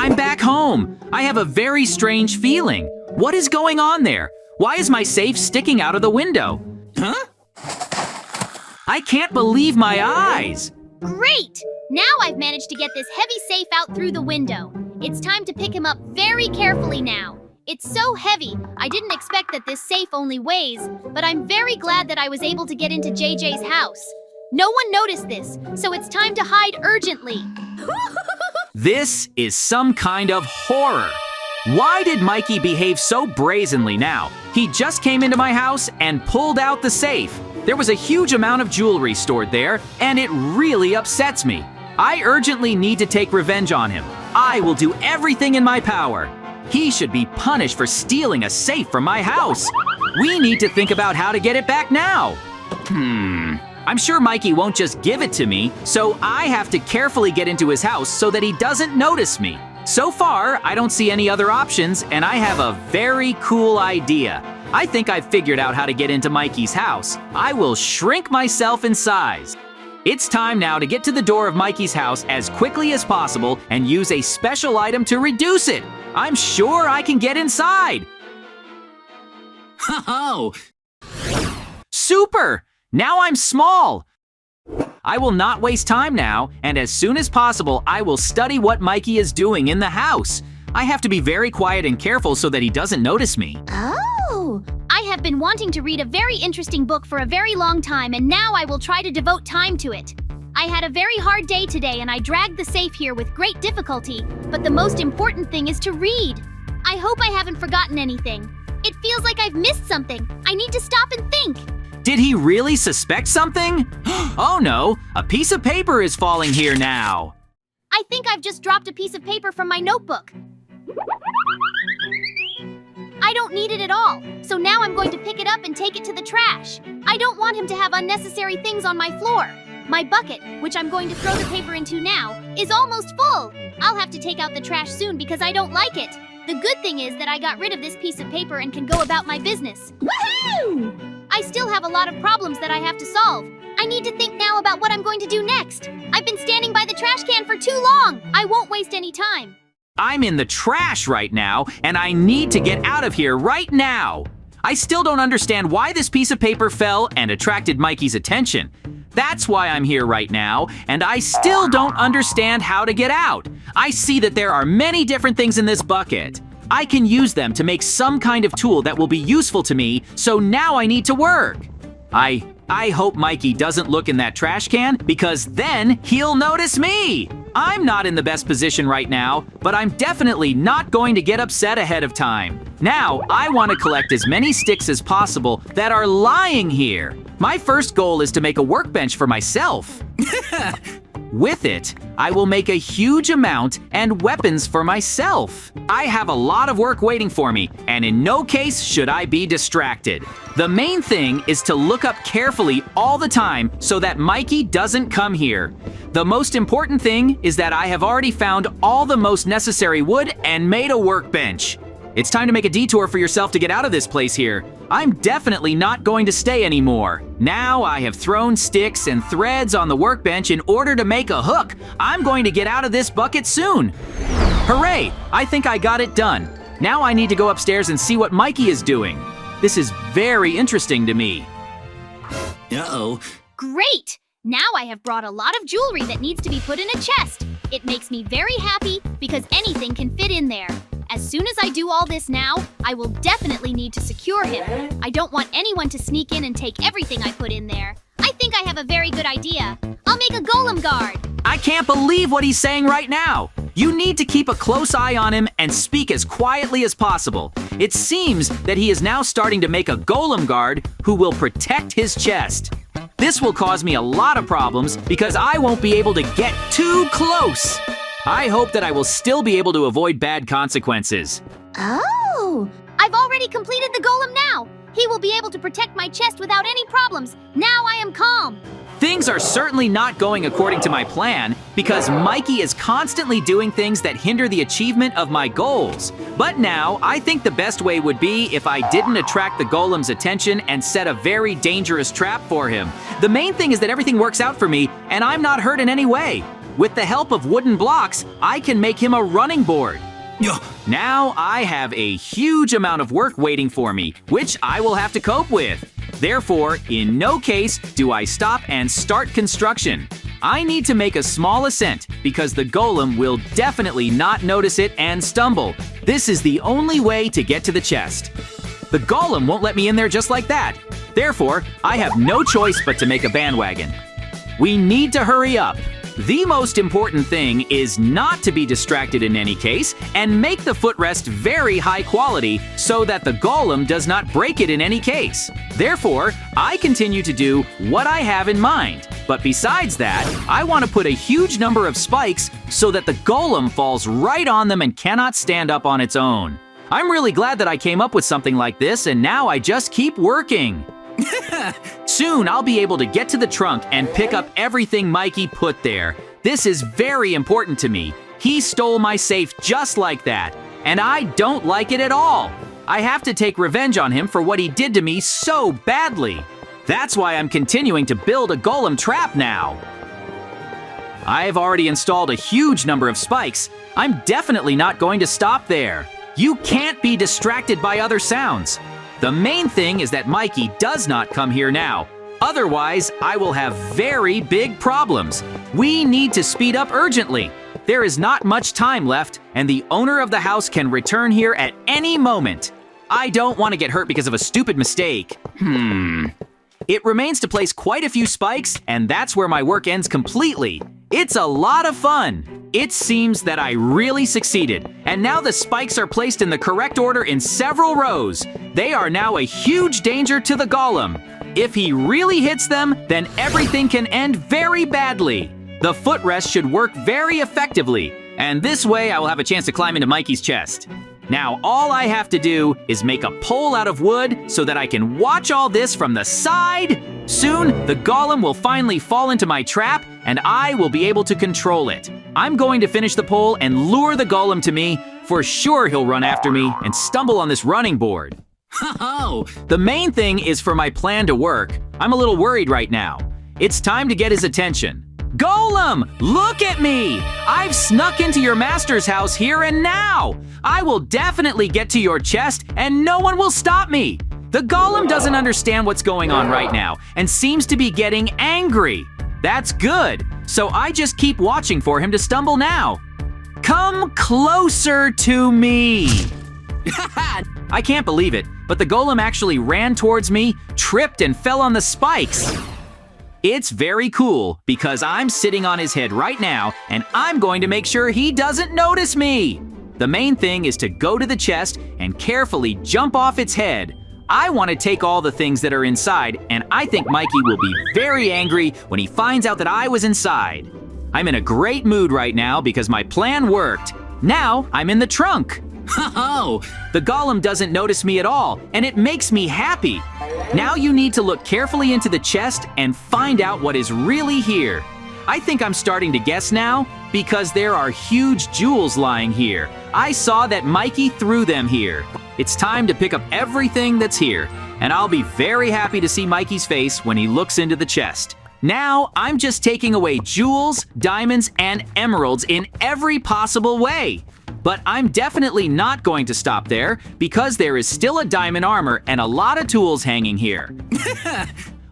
I'm back home. I have a very strange feeling. What is going on there? Why is my safe sticking out of the window? Huh? I can't believe my eyes. Great! Now I've managed to get this heavy safe out through the window. It's time to pick him up very carefully now. It's so heavy, I didn't expect that this safe only weighs, but I'm very glad that I was able to get into JJ's house. No one noticed this, so it's time to hide urgently. This is some kind of horror. Why did Mikey behave so brazenly now? He just came into my house and pulled out the safe. There was a huge amount of jewelry stored there, and it really upsets me. I urgently need to take revenge on him. I will do everything in my power. He should be punished for stealing a safe from my house. We need to think about how to get it back now. I'm sure Mikey won't just give it to me, so I have to carefully get into his house so that he doesn't notice me. So far, I don't see any other options, and I have a very cool idea. I think I've figured out how to get into Mikey's house. I will shrink myself in size. It's time now to get to the door of Mikey's house as quickly as possible and use a special item to reduce it. I'm sure I can get inside. Oh! Super! Now I'm small. I will not waste time now, and as soon as possible, I will study what Mikey is doing in the house. I have to be very quiet and careful so that he doesn't notice me. Oh! I have been wanting to read a very interesting book for a very long time, and now I will try to devote time to it. I had a very hard day today, and I dragged the safe here with great difficulty, but the most important thing is to read. I hope I haven't forgotten anything. It feels like I've missed something. I need to stop and think. Did he really suspect something? Oh no, a piece of paper is falling here now. I think I've just dropped a piece of paper from my notebook. I don't need it at all, so now I'm going to pick it up and take it to the trash. I don't want him to have unnecessary things on my floor. My bucket, which I'm going to throw the paper into now, is almost full. I'll have to take out the trash soon because I don't like it. The good thing is that I got rid of this piece of paper and can go about my business. Woohoo! I still have a lot of problems that I have to solve. I need to think now about what I'm going to do next. I've been standing by the trash can for too long. I won't waste any time. I'm in the trash right now, and I need to get out of here right now. I still don't understand why this piece of paper fell and attracted Mikey's attention. That's why I'm here right now, and I still don't understand how to get out. I see that there are many different things in this bucket. I can use them to make some kind of tool that will be useful to me, so now I need to work. I hope Mikey doesn't look in that trash can, because then he'll notice me. I'm not in the best position right now, but I'm definitely not going to get upset ahead of time. Now, I want to collect as many sticks as possible that are lying here. My first goal is to make a workbench for myself. With it, I will make a huge amount and weapons for myself. I have a lot of work waiting for me, and in no case should I be distracted. The main thing is to look up carefully all the time so that Mikey doesn't come here. The most important thing is that I have already found all the most necessary wood and made a workbench. It's time to make a detour for yourself to get out of this place here. I'm definitely not going to stay anymore. Now I have thrown sticks and threads on the workbench in order to make a hook. I'm going to get out of this bucket soon. Hooray! I think I got it done. Now I need to go upstairs and see what Mikey is doing. This is very interesting to me. Uh-oh. Great! Now I have brought a lot of jewelry that needs to be put in a chest. It makes me very happy because anything can fit in there. As soon as I do all this now, I will definitely need to secure him. I don't want anyone to sneak in and take everything I put in there. I think I have a very good idea. I'll make a golem guard. I can't believe what he's saying right now. You need to keep a close eye on him and speak as quietly as possible. It seems that he is now starting to make a golem guard who will protect his chest. This will cause me a lot of problems because I won't be able to get too close. I hope that I will still be able to avoid bad consequences. Oh! I've already completed the golem now. He will be able to protect my chest without any problems. Now I am calm. Things are certainly not going according to my plan because Mikey is constantly doing things that hinder the achievement of my goals. But now, I think the best way would be if I didn't attract the golem's attention and set a very dangerous trap for him. The main thing is that everything works out for me and I'm not hurt in any way. With the help of wooden blocks, I can make him a running board. Yeah. Now I have a huge amount of work waiting for me, which I will have to cope with. Therefore, in no case do I stop and start construction. I need to make a small ascent because the golem will definitely not notice it and stumble. This is the only way to get to the chest. The golem won't let me in there just like that. Therefore, I have no choice but to make a bandwagon. We need to hurry up. The most important thing is not to be distracted in any case and make the footrest very high quality so that the golem does not break it in any case. Therefore, I continue to do what I have in mind. But besides that, I want to put a huge number of spikes so that the golem falls right on them and cannot stand up on its own. I'm really glad that I came up with something like this, and now I just keep working. Soon I'll be able to get to the trunk and pick up everything Mikey put there. This is very important to me. He stole my safe just like that, and I don't like it at all. I have to take revenge on him for what he did to me so badly. That's why I'm continuing to build a golem trap now. I've already installed a huge number of spikes. I'm definitely not going to stop there. You can't be distracted by other sounds. The main thing is that Mikey does not come here now. Otherwise, I will have very big problems. We need to speed up urgently. There is not much time left, and the owner of the house can return here at any moment. I don't want to get hurt because of a stupid mistake. It remains to place quite a few spikes, and that's where my work ends completely. It's a lot of fun. It seems that I really succeeded, and now the spikes are placed in the correct order in several rows. They are now a huge danger to the golem. If he really hits them, then everything can end very badly. The footrest should work very effectively, and this way I will have a chance to climb into Mikey's chest. Now all I have to do is make a pole out of wood so that I can watch all this from the side. Soon, the golem will finally fall into my trap, and I will be able to control it. I'm going to finish the pole and lure the golem to me. For sure he'll run after me and stumble on this running board. Ho-ho! The main thing is for my plan to work. I'm a little worried right now. It's time to get his attention. Golem, look at me! I've snuck into your master's house here and now! I will definitely get to your chest and no one will stop me! The golem doesn't understand what's going on right now and seems to be getting angry. That's good, so I just keep watching for him to stumble now. Come closer to me! I can't believe it, but the golem actually ran towards me, tripped and fell on the spikes. It's very cool because I'm sitting on his head right now and I'm going to make sure he doesn't notice me. The main thing is to go to the chest and carefully jump off its head. I want to take all the things that are inside, and I think Mikey will be very angry when he finds out that I was inside. I'm in a great mood right now because my plan worked. Now I'm in the trunk. Ho-ho! The golem doesn't notice me at all, and it makes me happy. Now you need to look carefully into the chest and find out what is really here. I think I'm starting to guess now because there are huge jewels lying here. I saw that Mikey threw them here. It's time to pick up everything that's here, and I'll be very happy to see Mikey's face when he looks into the chest. Now, I'm just taking away jewels, diamonds, and emeralds in every possible way. But I'm definitely not going to stop there because there is still a diamond armor and a lot of tools hanging here.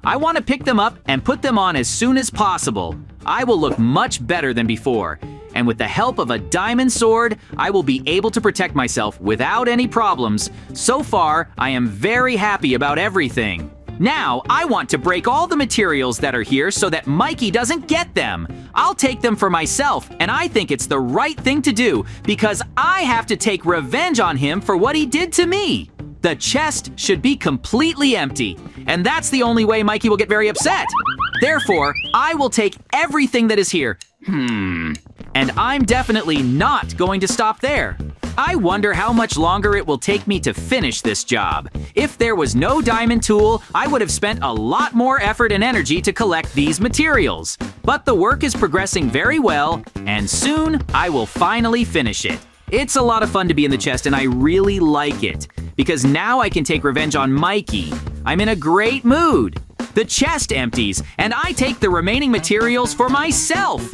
I want to pick them up and put them on as soon as possible. I will look much better than before. And with the help of a diamond sword, I will be able to protect myself without any problems. So far, I am very happy about everything. Now, I want to break all the materials that are here so that Mikey doesn't get them. I'll take them for myself, and I think it's the right thing to do because I have to take revenge on him for what he did to me. The chest should be completely empty, and that's the only way Mikey will get very upset. Therefore, I will take everything that is here. And I'm definitely not going to stop there. I wonder how much longer it will take me to finish this job. If there was no diamond tool, I would have spent a lot more effort and energy to collect these materials. But the work is progressing very well, and soon I will finally finish it. It's a lot of fun to be in the chest, and I really like it, because now I can take revenge on Mikey. I'm in a great mood. The chest empties, and I take the remaining materials for myself.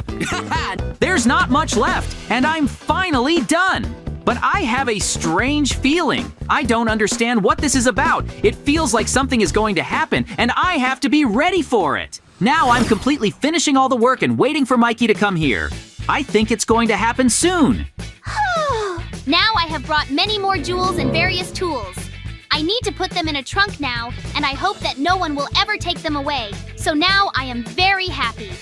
There's not much left, and I'm finally done. But I have a strange feeling. I don't understand what this is about. It feels like something is going to happen, and I have to be ready for it. Now I'm completely finishing all the work and waiting for Mikey to come here. I think it's going to happen soon. Now I have brought many more jewels and various tools. I need to put them in a trunk now, and I hope that no one will ever take them away. So now I am very happy.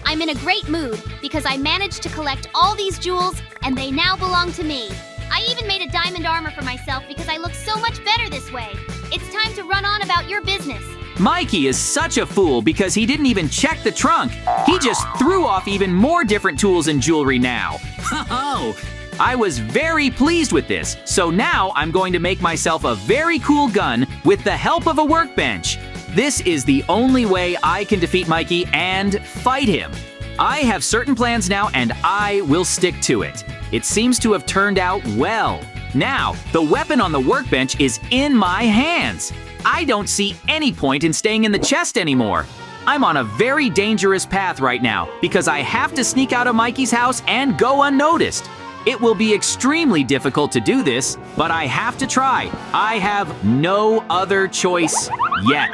I'm in a great mood because I managed to collect all these jewels and they now belong to me. I even made a diamond armor for myself because I look so much better this way. It's time to run on about your business. Mikey is such a fool because he didn't even check the trunk. He just threw off even more different tools and jewelry now. I was very pleased with this, so now I'm going to make myself a very cool gun with the help of a workbench. This is the only way I can defeat Mikey and fight him. I have certain plans now, and I will stick to it. It seems to have turned out well. Now, the weapon on the workbench is in my hands. I don't see any point in staying in the chest anymore. I'm on a very dangerous path right now because I have to sneak out of Mikey's house and go unnoticed. It will be extremely difficult to do this, but I have to try. I have no other choice yet.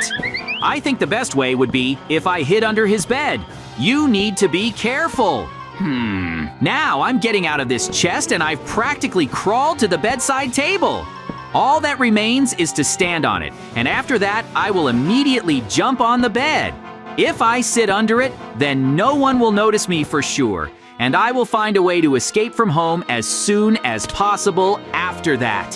I think the best way would be if I hid under his bed. You need to be careful. Now I'm getting out of this chest and I've practically crawled to the bedside table. All that remains is to stand on it, and after that, I will immediately jump on the bed. If I sit under it, then no one will notice me for sure, and I will find a way to escape from home as soon as possible after that.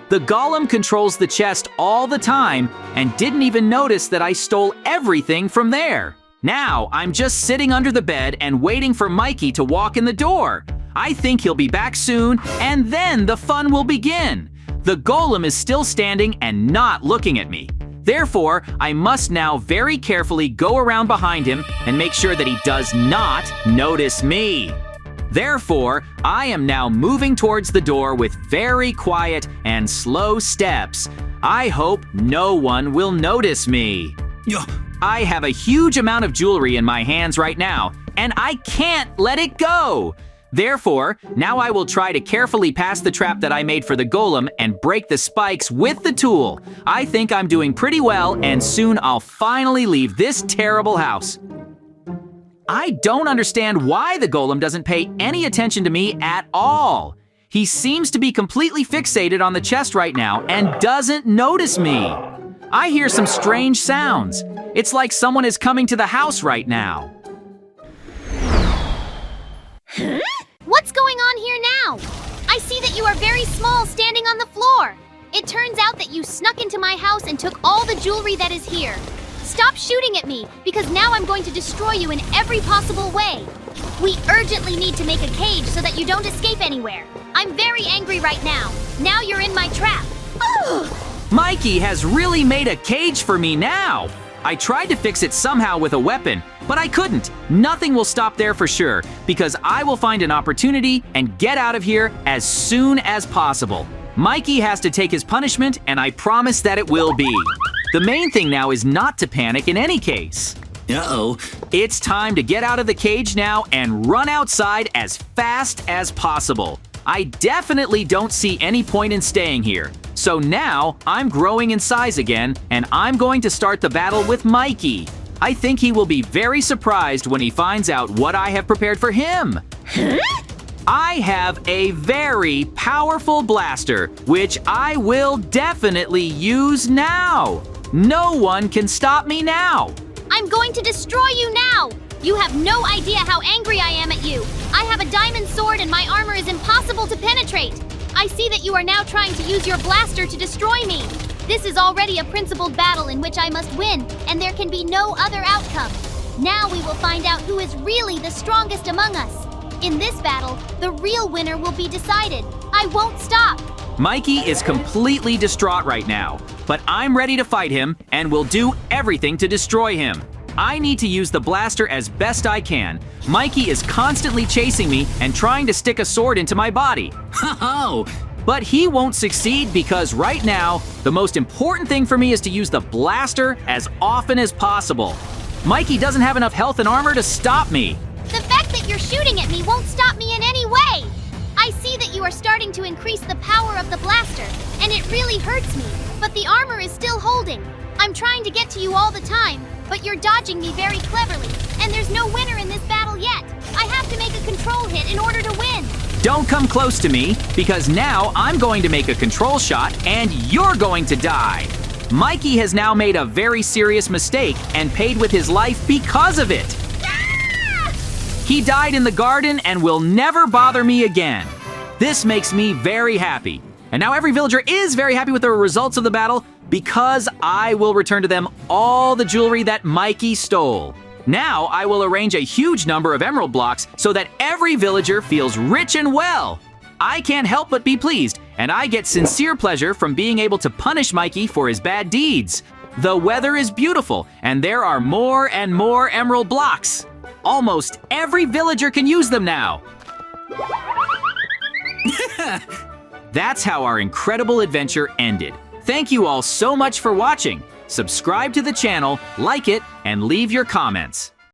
The golem controls the chest all the time and didn't even notice that I stole everything from there. Now, I'm just sitting under the bed and waiting for Mikey to walk in the door. I think he'll be back soon, and then the fun will begin. The golem is still standing and not looking at me. Therefore, I must now very carefully go around behind him and make sure that he does not notice me. Therefore, I am now moving towards the door with very quiet and slow steps. I hope no one will notice me. I have a huge amount of jewelry in my hands right now, and I can't let it go. Therefore, now I will try to carefully pass the trap that I made for the golem and break the spikes with the tool. I think I'm doing pretty well, and soon I'll finally leave this terrible house. I don't understand why the golem doesn't pay any attention to me at all. He seems to be completely fixated on the chest right now and doesn't notice me. I hear some strange sounds. It's like someone is coming to the house right now. What's going on here now? I see that you are very small standing on the floor. It turns out that you snuck into my house and took all the jewelry that is here. Stop shooting at me, because now I'm going to destroy you in every possible way. We urgently need to make a cage so that you don't escape anywhere. I'm very angry right now. Now you're in my trap. Mikey has really made a cage for me now. I tried to fix it somehow with a weapon, but I couldn't. Nothing will stop there for sure, because I will find an opportunity and get out of here as soon as possible. Mikey has to take his punishment, and I promise that it will be. The main thing now is not to panic in any case. It's time to get out of the cage now and run outside as fast as possible. I definitely don't see any point in staying here. So now I'm growing in size again, and I'm going to start the battle with Mikey. I think he will be very surprised when he finds out what I have prepared for him. I have a very powerful blaster, which I will definitely use now. No one can stop me now. I'm going to destroy you now. You have no idea how angry I am at you. I have a diamond sword and my armor is impossible to penetrate. I see that you are now trying to use your blaster to destroy me. This is already a principled battle in which I must win, and there can be no other outcome. Now we will find out who is really the strongest among us. In this battle, the real winner will be decided. I won't stop. Mikey is completely distraught right now, but I'm ready to fight him and will do everything to destroy him. I need to use the blaster as best I can. Mikey is constantly chasing me and trying to stick a sword into my body. But he won't succeed because right now, the most important thing for me is to use the blaster as often as possible. Mikey doesn't have enough health and armor to stop me. The fact that you're shooting at me won't stop me in any way. I see that you are starting to increase the power of the blaster, and it really hurts me, but the armor is still holding. I'm trying to get to you all the time, but you're dodging me very cleverly, and there's no winner in this battle yet. I have to make a control hit in order to win. Don't come close to me, because now I'm going to make a control shot and you're going to die. Mikey has now made a very serious mistake and paid with his life because of it. Ah! He died in the garden and will never bother me again. This makes me very happy. And now every villager is very happy with the results of the battle because I will return to them all the jewelry that Mikey stole. Now I will arrange a huge number of emerald blocks so that every villager feels rich and well. I can't help but be pleased, and I get sincere pleasure from being able to punish Mikey for his bad deeds. The weather is beautiful, and there are more and more emerald blocks. Almost every villager can use them now. That's how our incredible adventure ended. Thank you all so much for watching. Subscribe to the channel, like it, and leave your comments.